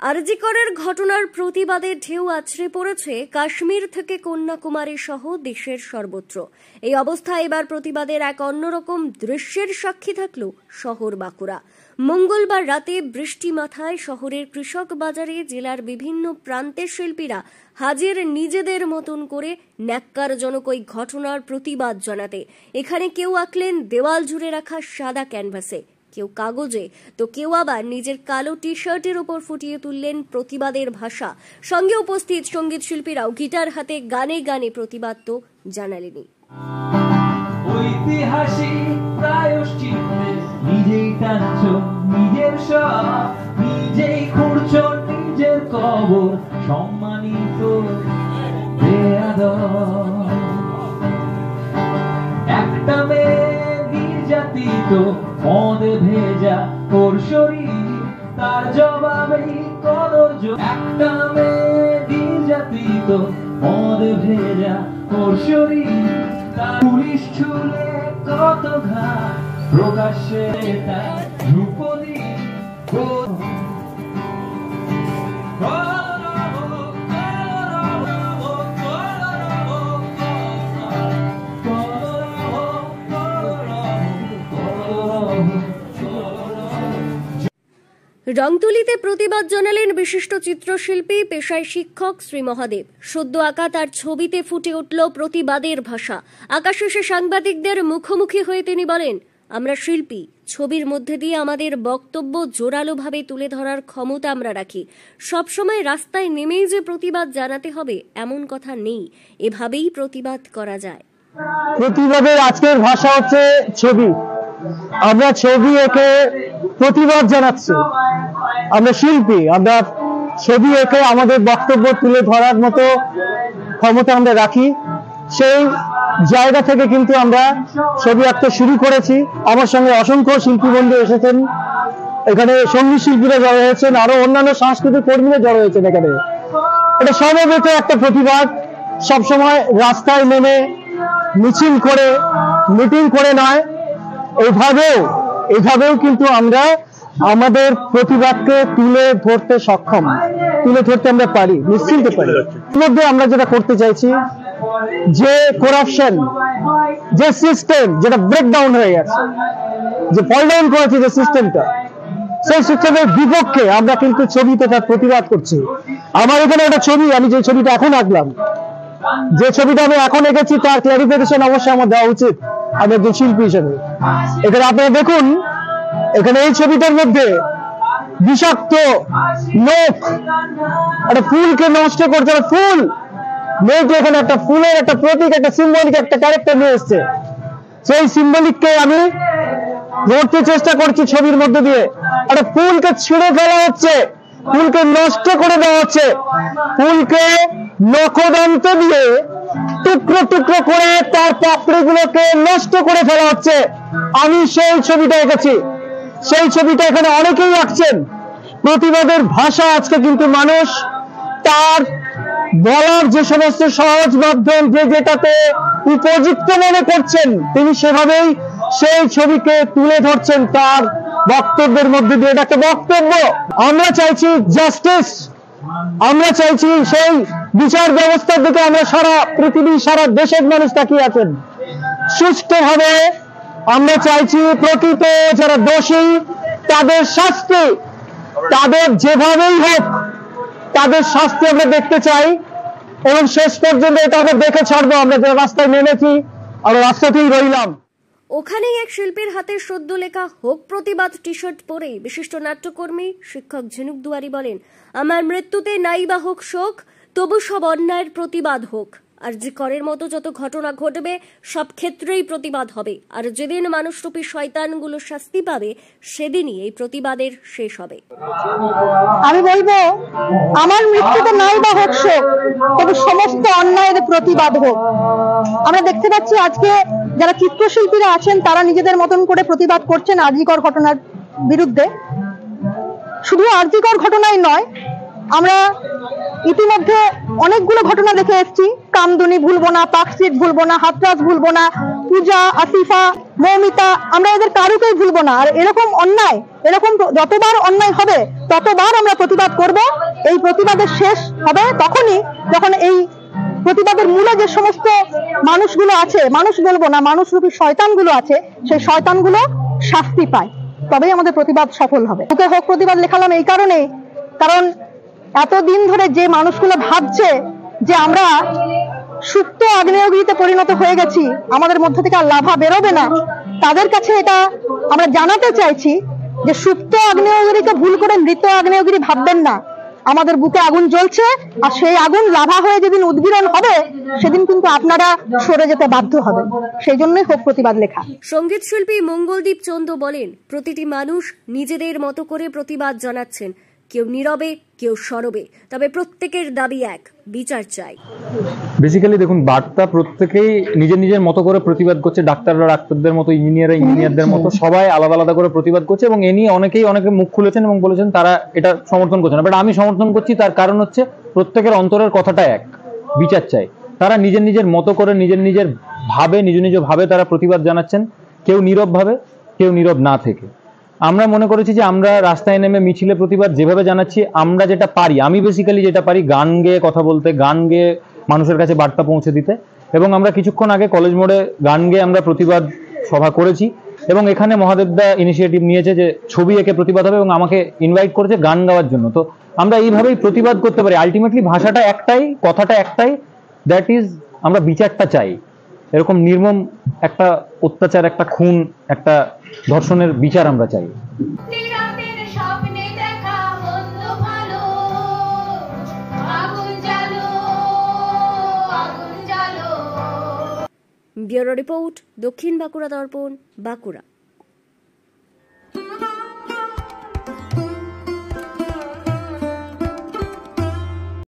আরজিকরের ঘটনার প্রতিবাদে ঢেউ আছড়ে পড়েছে কাশ্মীর থেকে কন্যাকুমারী সহ দেশের সর্বত্র। এই অবস্থায় এবার প্রতিবাদের এক অন্যরকম দৃশ্যের সাক্ষী থাকল শহর বাঁকুড়া। মঙ্গলবার রাতে বৃষ্টি মাথায় শহরের কৃষক বাজারে জেলার বিভিন্ন প্রান্তের শিল্পীরা হাজির নিজেদের মতন করে ন্যাক্কারজনক ওই ঘটনার প্রতিবাদ জানাতে। এখানে কেউ আঁকলেন দেওয়াল জুড়ে রাখা সাদা ক্যানভাসে, কেউ কাগজে, তো কেউ আবার নিজের কালো টি শার্টের উপর ফুটিয়ে তুললেন প্রতিবাদের ভাষা। সঙ্গে উপস্থিত সঙ্গীত শিল্পীরাও গিটার হাতে গানে গানে প্রতিবাদ তো জানালেনি। নিজেই টানছ নিজের সব, নিজেই খুঁড়ছ নিজের কবর, সম্মানিত একটা মেয়ে নির্যাতিত, মদে ভেজা ওর শরীর, তার জবাবেই কদর। একটা মেয়ে নির্যাতিত, মদে ভেজা ওর শরীর, পুলিশ ছুলে কত ঘাট, প্রকাশ্যে তার ধ্রুপদী। রংতুলিতে প্রতিবাদ জানালেন বিশিষ্ট চিত্রশিল্পী, পেশায় শিক্ষক শ্রী মহাদেব। সদ্য আঁকা তার ছবিতে ফুটে উঠল প্রতিবাদের ভাষা। আঁকা শেষে সাংবাদিকদের মুখোমুখি হয়ে তিনি বলেন, আমরা শিল্পী, ছবির মধ্যে দিয়ে আমাদের বক্তব্য জোরালোভাবে তুলে ধরার ক্ষমতা আমরা রাখি। সবসময় রাস্তায় নেমেই যে প্রতিবাদ জানাতে হবে এমন কথা নেই, এভাবেই প্রতিবাদ করা যায়। প্রতিবাদের আজকের ভাষা হচ্ছে ছবি। আমরা ছবি এঁকে প্রতিবাদ জানাচ্ছি। আমরা শিল্পী, আমরা ছবি এঁকে আমাদের বক্তব্য তুলে ধরার মতো ক্ষমতা আমরা রাখি। সেই জায়গা থেকে কিন্তু আমরা ছবি আঁকতে শুরু করেছি। আমার সঙ্গে অসংখ্য শিল্পী বন্ধু এসেছেন, এখানে সঙ্গীত শিল্পীরা জড়ো হয়েছেন, আরো অন্যান্য সাংস্কৃতিক কর্মীরা জড়ো হয়েছেন। এখানে এটা সমবেত একটা প্রতিবাদ। সবসময় রাস্তায় নেমে মিছিল করে, মিটিং করে নয়, এইভাবেও কিন্তু আমরা আমাদের প্রতিবাদকে তুলে ধরতে সক্ষম, তুলে ধরতে আমরা পারি, নিশ্চিন্ত পারি। এর মধ্যে আমরা যেটা করতে চাইছি, যে করাপশন, যে সিস্টেম যেটা ব্রেকডাউন হয়ে গেছে, যে ফল ডাউন করেছে যে সিস্টেমটা, সেই সিস্টেমের বিপক্ষে আমরা কিন্তু ছবিতে তার প্রতিবাদ করছি। আমার এখানে একটা ছবি, আমি যে ছবিটা এখন আঁকলাম, যে ছবিটা আমি এখন এঁকেছি, তার ক্লারিফিকেশন অবশ্যই আমার দেওয়া উচিত আমি একজন শিল্পী হিসেবে। এখানে আপনারা দেখুন, এখানে এই ছবিটার মধ্যে বিষাক্ত লোক একটা ফুলকে নষ্ট করছে। ফুল মেয়েটি এখানে একটা ফুলের একটা প্রতীক, একটা সিম্বলিক একটা ক্যারেক্টার নিয়ে এসছে। সেই সিম্বলিককে আমি ধরতে চেষ্টা করছি ছবির মধ্যে দিয়ে। একটা ফুলকে ছিঁড়ে ফেলা হচ্ছে, ফুলকে নষ্ট করে দেওয়া হচ্ছে, ফুলকে নখদন্ত দিয়ে টুকরো টুকরো করে তার পাপড়িগুলোকে নষ্ট করে ফেলা হচ্ছে। আমি সেই ছবিটা এঁকেছি, সেই ছবিটা এখানে অনেকেই আঁকছেন। প্রতিবাদের ভাষা আজকে কিন্তু মানুষ তার বলার যে সমস্ত সহজ মাধ্যম, যে যেটাতে উপযুক্ত মনে করছেন, তিনি সেভাবেই সেই ছবিকে তুলে ধরছেন তার বক্তব্যের মধ্যে দিয়ে। এটা একটা বক্তব্য। আমরা চাইছি জাস্টিস, আমরা চাইছি সেই বিচার ব্যবস্থার দিকে আমরা সারা পৃথিবী, সারা দেশের মানুষ তাকিয়ে আছেন সুষ্ঠুভাবে। আমরা চাইছি প্রকৃত যারা দোষী তাদের শাস্তি, তাদের যেভাবেই হোক তাদের শাস্তি আমরা দেখতে চাই, এবং শেষ পর্যন্ত এটা আমরা দেখে ছাড়বো। আমরা যে রাস্তায় নেমেছি, আমরা রাস্তাতেই রইলাম। ওখানেই এক শিল্পীর হাতে সদ্য লেখা হোক প্রতিবাদ টি শার্ট পরে বিশিষ্ট নাট্যকর্মী শিক্ষক ঝিনুক দুয়ারি বলেন, আমার মৃত্যুতে নাই বা হোক শোক, তবু সব অন্যায়ের প্রতিবাদ হোক। আরজিকরের মতো যত ঘটনা ঘটবে সব ক্ষেত্রেই প্রতিবাদ হবে, আর যেদিন মানুষরূপী শয়তানগুলো শাস্তি পাবে সেদিনই এই প্রতিবাদের শেষ হবে। আমি বলবো, আমার মৃত্যুতে নাই বা হোক শোক, তবে সমস্ত অন্যায়ের প্রতিবাদ হোক। আমরা দেখতে পাচ্ছি আজকে যারা চিত্রশিল্পীরা আছেন তারা নিজেদের মতন করে প্রতিবাদ করছেন আরজিকর ঘটনার বিরুদ্ধে। শুধু আরজিকর ঘটনাই নয়, আমরা ইতিমধ্যে অনেকগুলো ঘটনা দেখে এসেছি। কামদুনি ভুলবো না, পার্কস্ট্রিট ভুলবো না, হাতরাস ভুলবো না, পূজা, আসিফা, মৌমিতা, আমরা এদের কারুকেই ভুলবো না। আর এরকম অন্যায়, এরকম যতবার অন্যায় হবে ততবার আমরা প্রতিবাদ করব। এই প্রতিবাদের শেষ হবে তখনই যখন এই প্রতিবাদের মূলে যে সমস্ত মানুষগুলো আছে, মানুষ বলবো না, মানুষরূপী শয়তানগুলো আছে, সেই শয়তানগুলো শাস্তি পায়, তবেই আমাদের প্রতিবাদ সফল হবে। বুকে হোক প্রতিবাদ লেখালাম এই কারণে, কারণ এতদিন ধরে যে মানুষগুলো ভাবছে যে আমরা সুপ্ত আগ্নেয়গিরিতে পরিণত হয়ে গেছি, আমাদের মধ্য থেকে আর লাভা বেরোবে না, তাদের কাছে এটা আমরা জানাতে চাইছি যে সুপ্ত আগ্নেয়গিরিকে ভুল করে মৃত আগ্নেয়গিরি ভাববেন না। আমাদের বুকে আগুন জ্বলছে, আর সেই আগুন লাভা হয়ে যেদিন উদ্গীরণ হবে সেদিন কিন্তু আপনারা সরে যেতে বাধ্য হবেন। সেই জন্যই হোক প্রতিবাদ লেখা। সঙ্গীত শিল্পী মঙ্গলদীপ চন্দ বলেন, প্রতিটি মানুষ নিজেদের মতো করে প্রতিবাদ জানাচ্ছেন, কেউ নীরবে, কেউ সরবে, তবে প্রত্যেকের দাবি এক, বিচার চাই। বেসিক্যালি দেখুন, বার্তা প্রত্যেকেই নিজের নিজের মতো করে প্রতিবাদ করছে। ডাক্তাররা ডাক্তারদের মতো, ইঞ্জিনিয়াররা ইঞ্জিনিয়ারদের মতো, সবাই আলাদা আলাদা করে প্রতিবাদ করছে এবং এ নিয়ে অনেকে মুখ খুলেছেন এবং বলেছেন তারা এটা সমর্থন করছে না। বাট আমি সমর্থন করছি, তার কারণ হচ্ছে প্রত্যেকের অন্তরের কথাটা এক, বিচার চাই। তারা নিজের নিজের মতো করে নিজের ভাবে তারা প্রতিবাদ জানাচ্ছেন, কেউ নীরব ভাবে, কেউ নীরব না থেকে। আমরা মনে করেছি যে আমরা রাস্তায় নেমে মিছিলে প্রতিবাদ যেভাবে জানাচ্ছি, আমরা যেটা পারি, আমি বেসিক্যালি যেটা পারি, গান গেয়ে কথা বলতে, গান গেয়ে মানুষের কাছে বার্তা পৌঁছে দিতে। এবং আমরা কিছুক্ষণ আগে কলেজ মোড়ে গান গেয়ে আমরা প্রতিবাদ সভা করেছি এবং এখানে মহাদেবদা ইনিশিয়েটিভ নিয়েছে যে ছবি এঁকে প্রতিবাদ হবে এবং আমাকে ইনভাইট করেছে গান গাওয়ার জন্য। তো আমরা এইভাবেই প্রতিবাদ করতে পারি। আলটিমেটলি ভাষাটা একটাই, কথাটা একটাই, দ্যাট ইজ আমরা বিচারটা চাই। এরকম নির্মম একটা অত্যাচার, একটা খুন, একটা ধর্ষণের বিচার আমরা চাই। ব্যুরো রিপোর্ট, দক্ষিণ বাঁকুড়া দর্পণ, বাঁকুড়া।